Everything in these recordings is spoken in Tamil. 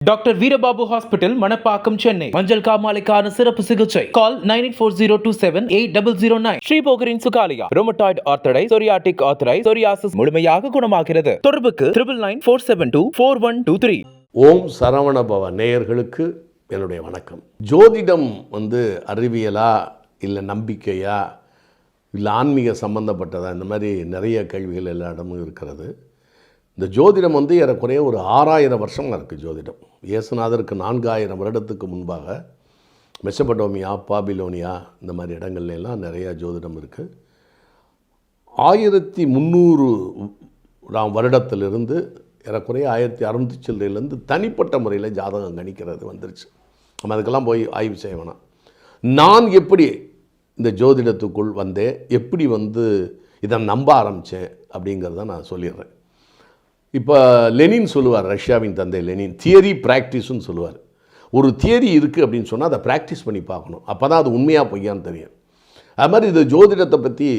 டாக்டர் வீரபாபு ஹாஸ்பிட்டல் மணப்பாக்கம் சென்னை மஞ்சள் காமாலைக்கான சிறப்பு சிகிச்சை கால் 9840278009 ஸ்ரீபோகரின் சுகாலியா ரோமட்டாய்டு ஆர்த்தரைட்டிஸ் சொரியாட்டிக் ஆர்த்தரைட்டிஸ் சொரியாசிஸ் முழுமையாக குணமாகிறது. தொடர்புக்கு 9994724123. ஓம் சரவணபவ நேயர்களுக்கு என்னுடைய வணக்கம். ஜோதிடம் அறிவியலா இல்லை நம்பிக்கையா இல்லை ஆன்மீக சம்பந்தப்பட்டதா, இந்த மாதிரி நிறைய கேள்விகள் எல்லா இடமும் இருக்கிறது. இந்த ஜோதிடம் ஏறக்குறைய ஒரு 6000 வருஷமாக இருக்குது. ஜோதிடம் இயேசுநாதருக்கு 4000 வருடத்துக்கு முன்பாக மெசபடோமியா, பாபிலோனியா இந்த மாதிரி இடங்கள்லாம் நிறைய ஜோதிடம் இருக்குது. 1300 வருடத்திலிருந்து ஏறக்குறைய 1600 சில்லறையிலேருந்து தனிப்பட்ட முறையில் ஜாதகம் கணிக்கிறது வந்துருச்சு. நம்ம அதுக்கெல்லாம் போய் ஆய்வு செய்ய வேணாம். நான் எப்படி இந்த ஜோதிடத்துக்குள் வந்தேன், எப்படி இதை நம்ப ஆரம்பித்தேன் அப்படிங்கிறத நான் சொல்லிடுறேன். இப்போ லெனின் சொல்லுவார், ரஷ்யாவின் தந்தை லெனின், தியரி ப்ராக்டிஸ்ன்னு சொல்லுவார். ஒரு தியரி இருக்குது அப்படின்னு சொன்னால் அதை ப்ராக்டிஸ் பண்ணி பார்க்கணும், அப்போ தான் அது உண்மையாக பொய்யான்னு தெரியும். அது மாதிரி இந்த ஜோதிடத்தை பற்றி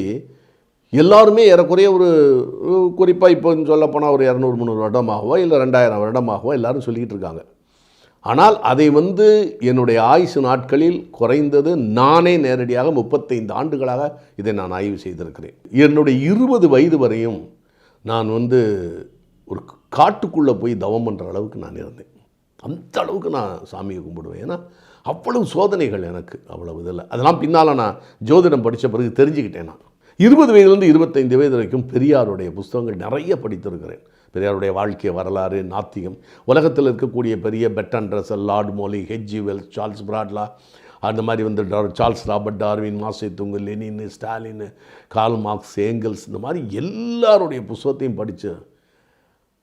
எல்லாருமே ஏறக்குறைய ஒரு குறிப்பாக இப்போ சொல்லப்போனால் ஒரு 200-300 வருடமாகவோ இல்லை 2000 வருடமாகவோ எல்லோரும் சொல்லிக்கிட்டு இருக்காங்க. ஆனால் அதை என்னுடைய ஆயுசு நாட்களில் குறைந்தது நானே நேரடியாக 35 ஆண்டுகளாக இதை நான் ஆய்வு செய்திருக்கிறேன். என்னுடைய 20 வயது வரையும் நான் ஒரு காட்டுக்குள்ளே போய் தவம் பண்ணுற அளவுக்கு நான் இருந்தேன். அந்த அளவுக்கு நான் சாமியை கும்பிடுவேன். ஏன்னா அவ்வளவு சோதனைகள் எனக்கு, அவ்வளவு இதில் அதெல்லாம் பின்னால் நான் ஜோதிடம் படித்த பிறகு தெரிஞ்சுக்கிட்டேன். நான் 20 வயதுலேருந்து 25 வயது வரைக்கும் பெரியாருடைய புஸ்தகங்கள் நிறைய படித்திருக்கிறேன். பெரியாருடைய வாழ்க்கை வரலாறு, நாத்திகம், உலகத்தில் இருக்கக்கூடிய பெரிய Bertrand Russell, Lord Morley, H G. Wells, Charles Bradlaugh, அந்த மாதிரி Charles Robert Darwin, Mao Zedong, Lenin, Stalin, Karl Marx, Engels, இந்த மாதிரி எல்லாருடைய புஸ்தகத்தையும் படித்து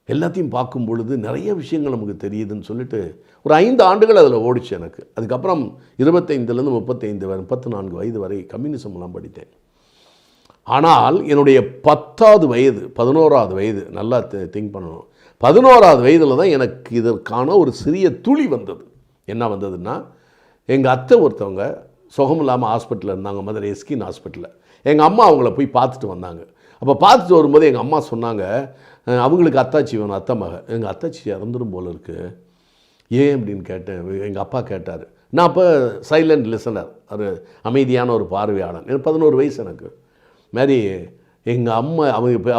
எல்லாத்தையும் பார்க்கும் பொழுது நிறைய விஷயங்கள் நமக்கு தெரியுதுன்னு சொல்லிட்டு ஒரு 5 ஆண்டுகள் அதில் ஓடிச்சு எனக்கு. அதுக்கப்புறம் 25லேருந்து 34 வயது வரை கம்யூனிசம்லாம் படித்தேன். ஆனால் என்னுடைய 10வது வயது 11வது வயது, நல்லா திங்க் பண்ணணும், 11வது வயதில் தான் எனக்கு இதற்கான ஒரு சிறிய துளி வந்தது. என்ன வந்ததுன்னா, எங்கள் அத்தை ஒருத்தவங்க சுகம் இல்லாமல் ஹாஸ்பிட்டலில் இருந்தாங்க, மதுரை எஸ்கின் ஹாஸ்பிட்டலில். எங்கள் அம்மா அவங்கள போய் பார்த்துட்டு வந்தாங்க. அப்போ பார்த்துட்டு வரும்போது எங்கள் அம்மா சொன்னாங்க, அவங்களுக்கு அத்தாச்சி வேணும், அத்தை மக. எங்கள் அத்தாச்சி இறந்துடும் போல் இருக்குது. ஏன் அப்படின்னு கேட்டேன். எங்கள் அப்பா கேட்டார். நான் அப்போ சைலண்ட் லிசனர், ஒரு அமைதியான ஒரு பார்வையாளன். எனக்கு 11 வயசு எனக்கு. மாதிரி எங்கள் அம்மா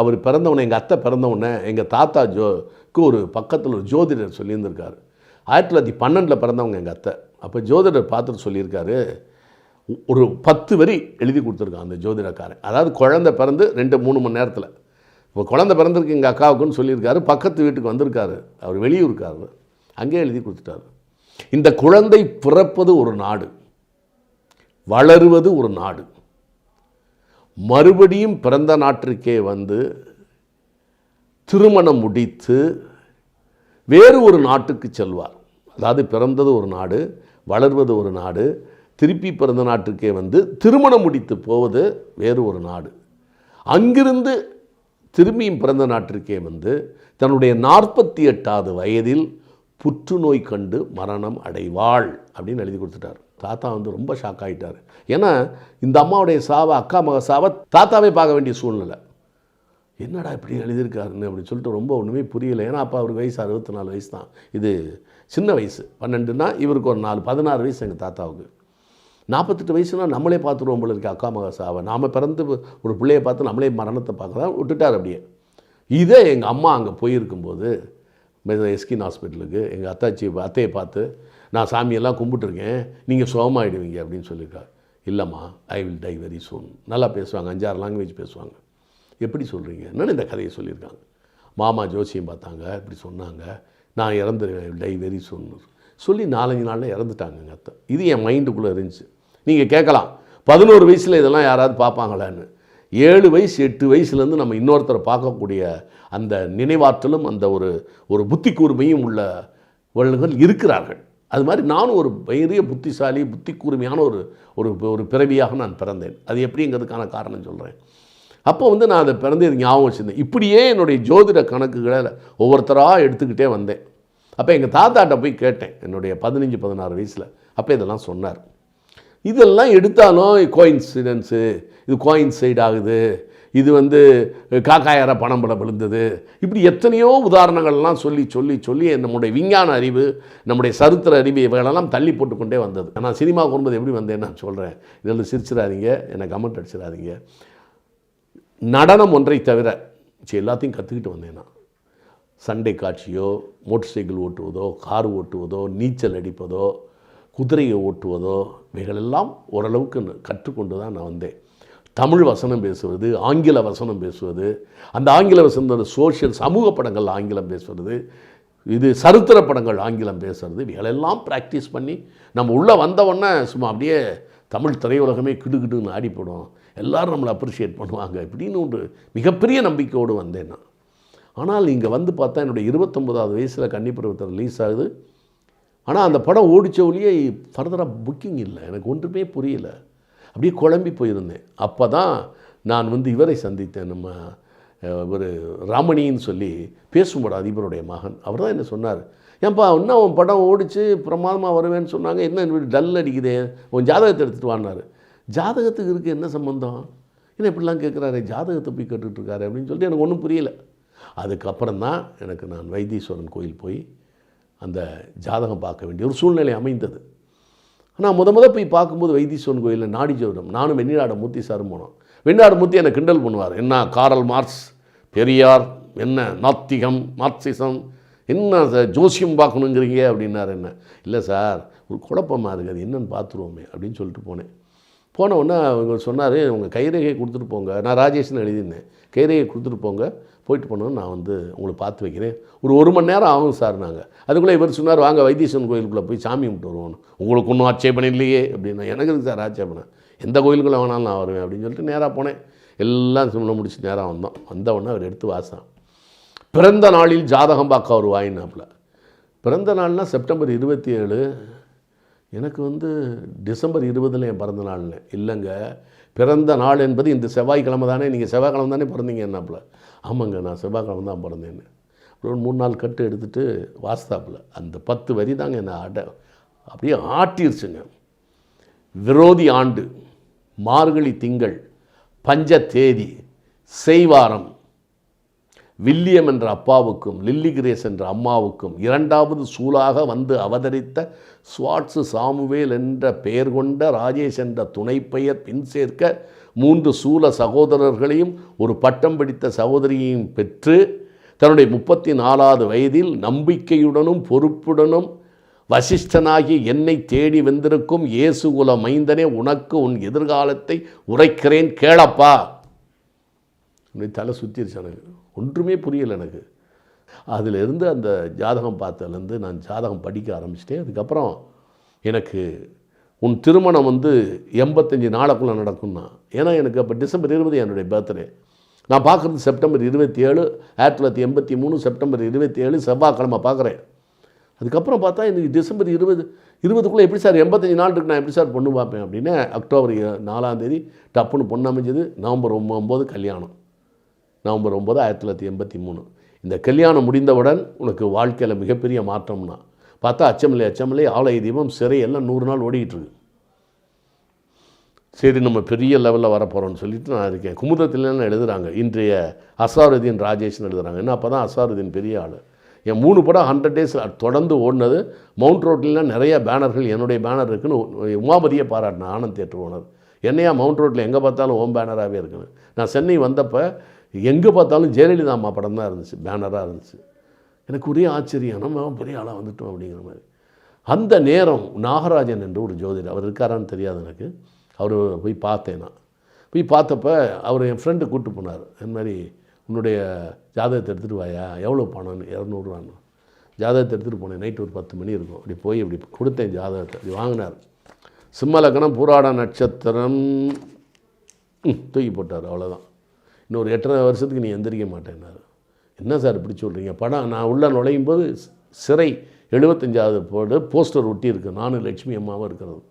அவர் பிறந்தவொடனே, எங்கள் அத்தை பிறந்தவுடனே எங்கள் தாத்தா ஒரு பக்கத்தில் ஒரு ஜோதிடர் சொல்லியிருந்திருக்காரு. 1912 பிறந்தவங்க எங்கள் அத்தை. அப்போ ஜோதிடர் பார்த்துட்டு சொல்லியிருக்காரு, ஒரு 10 வரி எழுதி கொடுத்துருக்கான் அந்த ஜோதிடக்காரன். அதாவது குழந்தை பிறந்து 2-3 மணி நேரத்தில். இப்போ குழந்தை பிறந்திருக்கு எங்கள் அக்காவுக்குன்னு சொல்லியிருக்காரு. பக்கத்து வீட்டுக்கு வந்திருக்காரு, அவர் வெளியூருக்காரு, அங்கேயே எழுதி கொடுத்துட்டாரு. இந்த குழந்தை பிறப்பது ஒரு நாடு, வளருவது ஒரு நாடு, மறுபடியும் பிறந்த நாட்டிற்கே திருமணம் முடித்து வேறு ஒரு நாட்டுக்கு செல்வார். அதாவது பிறந்தது ஒரு நாடு, வளர்வது ஒரு நாடு, திருப்பி பிறந்த நாட்டுக்கே திருமணம் முடித்து போவது வேறு ஒரு நாடு. அங்கிருந்து திரும்பியும் பிறந்த நாட்டிற்கே தன்னுடைய 48வது வயதில் புற்றுநோய் கண்டு மரணம் அடைவாள் அப்படின்னு எழுதி கொடுத்துட்டார். தாத்தா ரொம்ப ஷாக் ஆகிட்டார். ஏன்னா இந்த அம்மாவுடைய சாவை, அக்கா மக சாவை தாத்தாவே பார்க்க வேண்டிய சூழ்நிலை. என்னடா இப்படி எழுதியிருக்காருன்னு அப்படின்னு சொல்லிட்டு ரொம்ப ஒன்றுமே புரியலை. ஏன்னா அப்போ அவருக்கு வயசு 64 வயசு தான். இது சின்ன வயசு 12னா, இவருக்கு ஒரு 16 வயசு எங்கள் தாத்தாவுக்கு. 48 வயசுனா நம்மளே பார்த்துருவோம் போல இருக்குது அக்கா மக சாவை. நாம் பிறந்து ஒரு பிள்ளையை பார்த்து நம்மளே மரணத்தை பார்க்க தான் விட்டுட்டார் அப்படியே. இதே எங்கள் அம்மா அங்கே போயிருக்கும்போது எஸ்கின் ஹாஸ்பிட்டலுக்கு எங்கள் அத்தையை பார்த்து, நான் சாமியெல்லாம் கும்பிட்டுருக்கேன், நீங்கள் சுகமாகிடுவீங்க அப்படின்னு சொல்லியிருக்காரு. இல்லைம்மா, I will tie very soon. நல்லா பேசுவாங்க, 5-6 லாங்குவேஜ் பேசுவாங்க. எப்படி சொல்கிறீங்க என்னன்னு இந்த கதையை சொல்லியிருக்காங்க. மாமா ஜோசியம் பார்த்தாங்க, இப்படி சொன்னாங்க, நான் இறந்துருவேன், டை வெரி சூன் சொல்லி 4-5 நாளில் இறந்துட்டாங்க எங்கள் அத்தை. இது என் மைண்டுக்குள்ளே இருந்துச்சு. நீங்கள் கேட்கலாம், 11 வயசில் இதெல்லாம் யாராவது பார்ப்பாங்களான்னு. 7 வயசு 8 வயசுலேருந்து நம்ம இன்னொருத்தரை பார்க்கக்கூடிய அந்த நினைவாற்றலும் அந்த ஒரு புத்தி கூர்மையும் உள்ளவர்கள் இருக்கிறார்கள். அது மாதிரி நானும் ஒரு பெரிய புத்திசாலி, புத்தி கூர்மையான ஒரு பிறவியாக நான் பிறந்தேன். அது எப்படிங்கிறதுக்கான காரணம் சொல்கிறேன். அப்போ நான் அதை பிறந்தது ஞாபகம் வச்சுருந்தேன். இப்படியே என்னுடைய ஜோதிட கணக்குகளை ஒவ்வொருத்தராக எடுத்துக்கிட்டே வந்தேன். அப்போ எங்கள் தாத்தாட்ட போய் கேட்டேன், என்னுடைய 15-16 வயசில். அப்போ இதெல்லாம் சொன்னார். இதெல்லாம் எடுத்தாலும் கோயின்சிடென்ஸு, இது கோயின்சைட் ஆகுது, இது வந்து காக்காயார பணம் பட விழுந்தது. இப்படி எத்தனையோ உதாரணங்கள்லாம் சொல்லி சொல்லி சொல்லி நம்முடைய விஞ்ஞான அறிவு, நம்முடைய சரித்திர அறிவு இவைகளெல்லாம் தள்ளி போட்டுக்கொண்டே வந்தது. நான் சினிமாவுக்கு வரும்போது எப்படி வந்தேன்னு நான் சொல்கிறேன். இதில் சிரிச்சிடாதீங்க, என்னை கமெண்ட் அடிச்சிடாதீங்க. நடனம் ஒன்றை தவிர எல்லாத்தையும் கற்றுக்கிட்டு வந்தேன் நான். சண்டை காட்சியோ, மோட்டர் சைக்கிள் ஓட்டுவதோ, கார் ஓட்டுவதோ, நீச்சல் அடிப்பதோ, குதிரையை ஓட்டுவதோ, இவைகளெல்லாம் ஓரளவுக்கு கற்றுக்கொண்டு தான் நான் வந்தேன். தமிழ் வசனம் பேசுவது, ஆங்கில வசனம் பேசுவது, அந்த ஆங்கில வசனம் சோஷியல் சமூக படங்கள் ஆங்கிலம் பேசுவது, இது சரித்திர படங்கள் ஆங்கிலம் பேசுறது, இவைகளெல்லாம் ப்ராக்டிஸ் பண்ணி நம்ம உள்ளே வந்தவுடனே சும்மா அப்படியே தமிழ் திரையுலகமே கிடுகிடுன்னு ஆடிப்படும், எல்லோரும் நம்மளை அப்ரிஷியேட் பண்ணுவாங்க இப்படின்னு ஒரு மிகப்பெரிய நம்பிக்கையோடு வந்தேன் நான். ஆனால் இங்கே வந்து பார்த்தா என்னுடைய 29வது வயசில் கன்னிப்பருவத்தை ரிலீஸ் ஆகுது. ஆனால் அந்த படம் ஓடிச்ச ஒழியே ஃபர்தராக புக்கிங் இல்லை. எனக்கு ஒன்றுமே புரியல, அப்படியே குழம்பி போயிருந்தேன். அப்போ தான் நான் வந்து இவரை சந்தித்தேன், நம்ம ஒரு ராமணின்னு சொல்லி பேசும்போது அதிபருடைய மகன். அவர் தான் என்ன சொன்னார், ஏன்பா இன்னும் உன் படம் ஓடிச்சு பிரமாதமாக வருவேன்னு சொன்னாங்க, என்ன டல் அடிக்குதே, உன் ஜாதகத்தை எடுத்துகிட்டு வானார். ஜாதகத்துக்கு இருக்குது என்ன சம்பந்தம், என்ன இப்படிலாம் கேட்குறாரு, ஜாதகத்தை போய் கேட்டுட்ருக்காரு அப்படின்னு சொல்லிட்டு எனக்கு ஒன்றும் புரியல. அதுக்கப்புறம் தான் எனக்கு நான் வைத்தீஸ்வரன் கோயில் போய் அந்த ஜாதகம் பார்க்க வேண்டிய ஒரு சூழ்நிலை அமைந்தது. ஆனால் முத போய் பார்க்கும்போது வைத்தீஸ்வரன் கோயிலில் நாடி ஜோதிடம், நானும் வெண்ணிலாட மூர்த்தி சாரும் போனோம். வெண்ணிலாட மூர்த்தி என்னை கிண்டல் பண்ணுவார், என்ன காரல் மார்க்ஸ், பெரியார், என்ன நாத்திகம், மார்க்சிசம், என்ன ஜோசியம் பார்க்கணுங்கிறீங்க அப்படின்னார். என்ன இல்லை சார், ஒரு குழப்பமாக இருக்குது, அது என்னென்னு பார்த்துருவோமே அப்படின்னு சொல்லிட்டு போனேன். போன உடனே அவங்க சொன்னார், உங்கள் கைரேகையை கொடுத்துட்டு போங்க, நான் ராஜேஷ்னு எழுதியிருந்தேன், கைரேகையை கொடுத்துட்டு போங்க, போயிட்டு போனோம், நான் வந்து உங்களை பார்த்து வைக்கிறேன், ஒரு மணி நேரம் ஆகும் சார். நாங்கள் அதுக்குள்ளே இவர் சொன்னார், வாங்க வைத்தீஸ்வரன் கோயிலுக்குள்ளே போய் சாமி கும்பிட்டு வருவோம், உங்களுக்கு ஒன்றும் ஆட்சேபனை இல்லையே அப்படின்னா. எனக்கு இருக்குது சார் ஆட்சேபனை, எந்த கோயிலுக்குள்ளே வேணாலும் நான் வருவேன் அப்படின்னு சொல்லிட்டு நேராக போனேன். எல்லாம் சொல்ல முடிச்சு நேராக வந்தோம். வந்த உடனே அவர் எடுத்து வாசம், பிறந்த நாளில் ஜாதகம் பார்க்க அவர் வாங்கினாப்புல. பிறந்த நாள்னால் செப்டம்பர் 27, எனக்கு வந்து டிசம்பர் 20 என் பிறந்த நாள்னு இல்லைங்க, பிறந்த நாள் என்பது இந்த செவ்வாய்க்கிழமை தானே, நீங்கள் செவ்வாய்க்கிழமை தானே பிறந்தீங்க என்னாப்புல. ஆமாங்க, நான் செவ்வாய்க்கிழமை தான் பிறந்தேன்னு. அப்புறம் 3 நாள் கட்டு எடுத்துகிட்டு வாஸ்தாப்பில் அந்த 10 வரி தாங்க என்னை அப்படியே ஆட்டிருச்சுங்க. விரோதி ஆண்டு, மார்கழி திங்கள், பஞ்ச தேதி, செய்வாரம், வில்லியம் என்ற அப்பாவுக்கும் லில்லி கிரேஸ் என்ற அம்மாவுக்கும் 2வது சூலாக வந்து அவதரித்த ஸ்வாட்ஸு சாமுவேல் என்ற பெயர் கொண்ட ராஜேஷ் என்ற துணைப்பெயர் பின் சேர்க்க 3 சூல சகோதரர்களையும் ஒரு பட்டம் பிடித்த சகோதரியையும் பெற்று தன்னுடைய 34வது வயதில் நம்பிக்கையுடனும் பொறுப்புடனும் வசிஷ்டனாகி என்னை தேடி வந்திருக்கும் இயேசுகுல மைந்தனே, உனக்கு உன் எதிர்காலத்தை உரைக்கிறேன் கேளப்பா. தலை சுற்றிருச்சு, எனக்கு ஒன்றுமே புரியலை. எனக்கு அதிலிருந்து அந்த ஜாதகம் பார்த்ததுலேருந்து நான் ஜாதகம் படிக்க ஆரம்பிச்சிட்டேன். அதுக்கப்புறம் எனக்கு உன் திருமணம் வந்து 85 நாளுக்குள்ளே நடக்கும்னா, ஏன்னா எனக்கு அப்போ டிசம்பர் 20 என்னுடைய பர்த்டே. நான் பார்க்குறது செப்டம்பர் 27, 1983 செப்டம்பர் 27 செவ்வாய்க்கிழமை பார்க்குறேன். அதுக்கப்புறம் பார்த்தா எனக்கு டிசம்பர் 20 எப்படி சார் 85 நாள் இருக்கு, நான் எப்படி சார் பொண்ணு பார்ப்பேன் அப்படின்னு. அக்டோபர் 4 டப்புன்னு பொண்ணு அமைஞ்சது. நவம்பர் 9 கல்யாணம். நவம்பர் 9 1983. இந்த கல்யாணம் முடிந்தவுடன் உனக்கு வாழ்க்கையில் மிகப்பெரிய மாற்றம்னா பார்த்தா அச்சமில்லை ஆலய தீபம் சிறை எல்லாம் 100 நாள் ஓடிக்கிட்டுருக்கு. சரி, நம்ம பெரிய லெவலில் வரப்போகிறோன்னு சொல்லிட்டு நான் இருக்கேன். குமுதத்திலாம் எழுதுகிறாங்க, இன்றைய அசாருதீன் ராஜேஷ்னு எழுதுகிறாங்க. ஏன்னா அப்போ தான் அசாருதீன் பெரிய ஆள். என் 3 படம் 100 days தொடர்ந்து ஓடினது. மவுண்ட் ரோட்லாம் நிறைய பேனர்கள், என்னுடைய பேனர் இருக்குன்னு உமாபதியை பாராட்டினேன், ஆனந்த் தியேட்டர் ஓனர். என்னையா மவுண்ட் ரோட்டில் எங்கே பார்த்தாலும் ஓம் பேனராகவே இருக்குன்னு. நான் சென்னை வந்தப்போ எங்கே பார்த்தாலும் ஜெயலலிதா அம்மா படம் தான் இருந்துச்சு, பேனராக இருந்துச்சு. எனக்கு ஒரே ஆச்சரியம், நம்ம பெரிய ஆளாக வந்துட்டோம் அப்படிங்கிற மாதிரி. அந்த நேரம் நாகராஜன் என்று ஒரு ஜோதிடர், அவர் இருக்காரான்னு தெரியாது எனக்கு. அவர் போய் பார்த்தேன். நான் போய் பார்த்தப்போ அவர் என் ஃப்ரெண்டு கூப்பிட்டு போனார். இந்த மாதிரி உன்னுடைய ஜாதகத்தை எடுத்துகிட்டு வாயா, எவ்வளோ பணம்னு. 200 ரூபான்னு. ஜாதகத்தை எடுத்துகிட்டு போனேன். நைட்டு ஒரு 10 மணி இருக்கும். அப்படி போய் இப்படி கொடுத்தேன் ஜாதகத்தை. அப்படி வாங்கினார். சிம்ம லக்னம், பூராட நட்சத்திரம், தூக்கி போட்டார். அவ்வளோதான். இன்னொரு 8.5 வருஷத்துக்கு நீ எந்திரிக்க மாட்டேன்னாரு. என்ன சார் இப்படி சொல்கிறீங்க? படம் நான் உள்ளே நுழையும் போது சிறை 75வது போர்டு போஸ்டர் ஒட்டி இருக்குது, நானும் லட்சுமி அம்மாவும் இருக்கிறது.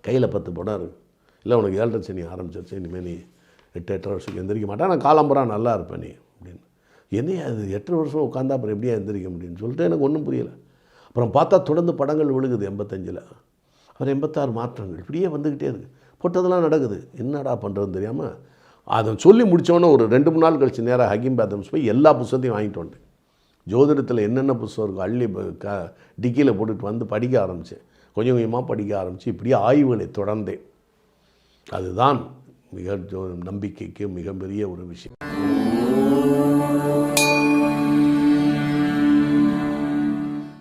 கையில் 10 படம் இருக்குது. இல்லை உனக்கு 7.5 சனி ஆரம்பிச்சிருச்சு, இனிமேல் நீ 8.5 வருஷத்துக்கு எந்திரிக்க மாட்டேன், நான் காலம்புறா நல்லா இருப்பேன் நீ அப்படின்னு. என்னையா அது 8 வருஷம் உட்காந்தா அப்புறம் எப்படியா எந்திரிக்க முடியும்னு சொல்லிட்டு எனக்கு ஒன்றும் புரியலை. அப்புறம் பார்த்தா தொடர்ந்து படங்கள் விழுகுது. 85, அப்புறம் 86 மாற்றங்கள் இப்படியே வந்துக்கிட்டே இருக்குது. போட்டதெல்லாம் நடக்குது. என்னடா பண்ணுறதுன்னு தெரியாமல் அதை சொல்லி முடித்தோன்னே ஒரு 2-3 நாள் கழிச்சு நேராக ஹக்கீம் பேதம்ஸ் போய் எல்லா புத்தகத்தையும் வாங்கிட்டு வந்தேன். ஜோதிடத்தில் என்னென்ன புத்தகம் இருக்கும் அள்ளி டிக்கியில் போட்டுட்டு வந்து படிக்க ஆரம்பித்தேன். கொஞ்சம் கொஞ்சமாக படிக்க ஆரம்பித்து இப்படியே ஆய்வுகளை தொடர்ந்தேன். அதுதான் நம்பிக்கைக்கு மிகப்பெரிய ஒரு விஷயம்.